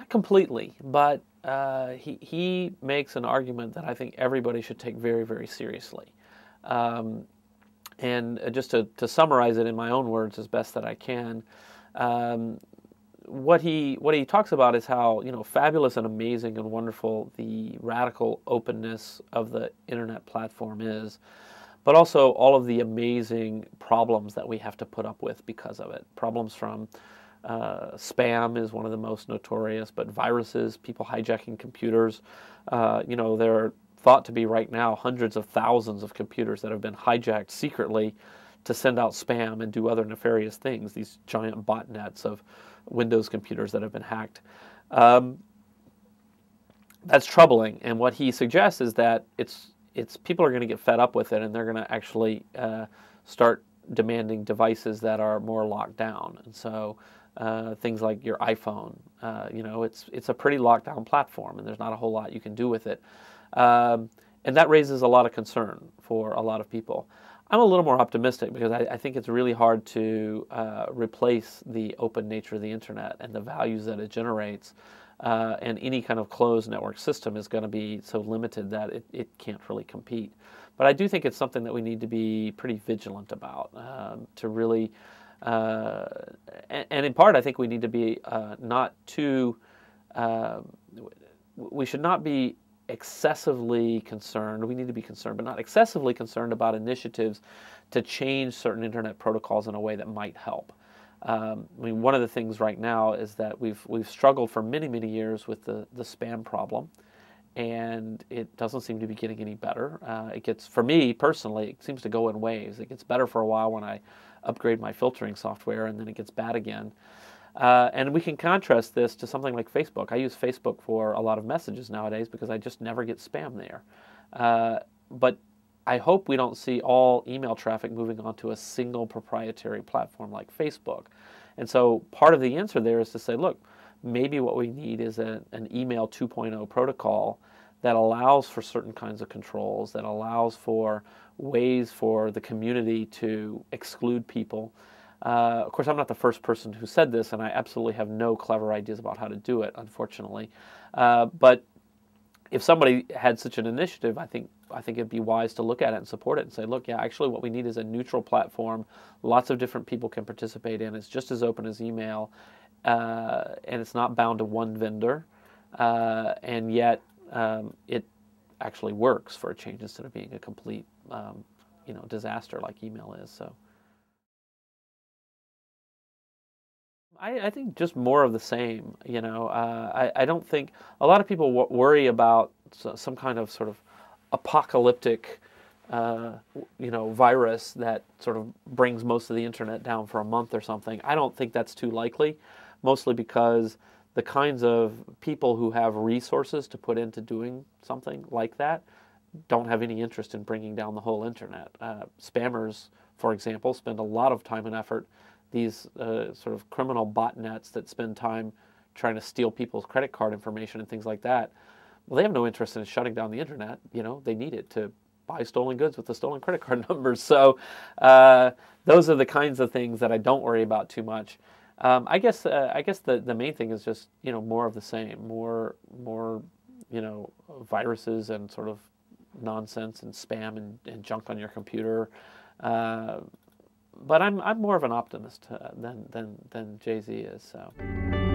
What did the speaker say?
Not completely, but he makes an argument that I think everybody should take very, very seriously. And just to summarize it in my own words as best that I can, what he talks about is how, you know, fabulous and amazing and wonderful the radical openness of the internet platform is, but also all of the amazing problems that we have to put up with because of it. Problems from spam is one of the most notorious, but viruses, people hijacking computers. You know, there are thought to be right now hundreds of thousands of computers that have been hijacked secretly to send out spam and do other nefarious things, these giant botnets of Windows computers that have been hacked. That's troubling, and what he suggests is that it's people are going to get fed up with it, and they're going to actually start demanding devices that are more locked down. And so things like your iPhone, you know, it's a pretty locked down platform, and there's not a whole lot you can do with it. And that raises a lot of concern for a lot of people. I'm a little more optimistic because I think it's really hard to replace the open nature of the internet and the values that it generates. And any kind of closed network system is going to be so limited that it can't really compete. But I do think it's something that we need to be pretty vigilant about, to really, and in part I think we need to be not too, we should not be excessively concerned. We need to be concerned, but not excessively concerned about initiatives to change certain internet protocols in a way that might help. I mean, one of the things right now is that we've struggled for many, many years with the spam problem, and it doesn't seem to be getting any better. It gets, for me personally, it seems to go in waves. It gets better for a while when I upgrade my filtering software, and then it gets bad again. And we can contrast this to something like Facebook. I use Facebook for a lot of messages nowadays because I just never get spam there. But I hope we don't see all email traffic moving onto a single proprietary platform like Facebook. And so part of the answer there is to say, look, maybe what we need is an email 2.0 protocol that allows for certain kinds of controls, that allows for ways for the community to exclude people. Of course, I'm not the first person who said this, and I absolutely have no clever ideas about how to do it, unfortunately. But if somebody had such an initiative, I think it'd be wise to look at it and support it and say, look, yeah, actually what we need is a neutral platform. Lots of different people can participate in. It's just as open as email, and it's not bound to one vendor, and yet it actually works for a change instead of being a complete, you know, disaster like email is. So. I think just more of the same, you know. I don't think, a lot of people worry about some kind of sort of apocalyptic, you know, virus that sort of brings most of the internet down for a month or something. I don't think that's too likely, mostly because the kinds of people who have resources to put into doing something like that don't have any interest in bringing down the whole internet. Spammers, for example, spend a lot of time and effort. These sort of criminal botnets that spend time trying to steal people's credit card information and things like that, well, they have no interest in shutting down the internet. You know, they need it to buy stolen goods with the stolen credit card numbers. So those are the kinds of things that I don't worry about too much. I guess the main thing is just, you know, more of the same, more you know, viruses and sort of nonsense and spam and junk on your computer. But I'm more of an optimist than Jay-Z is. So.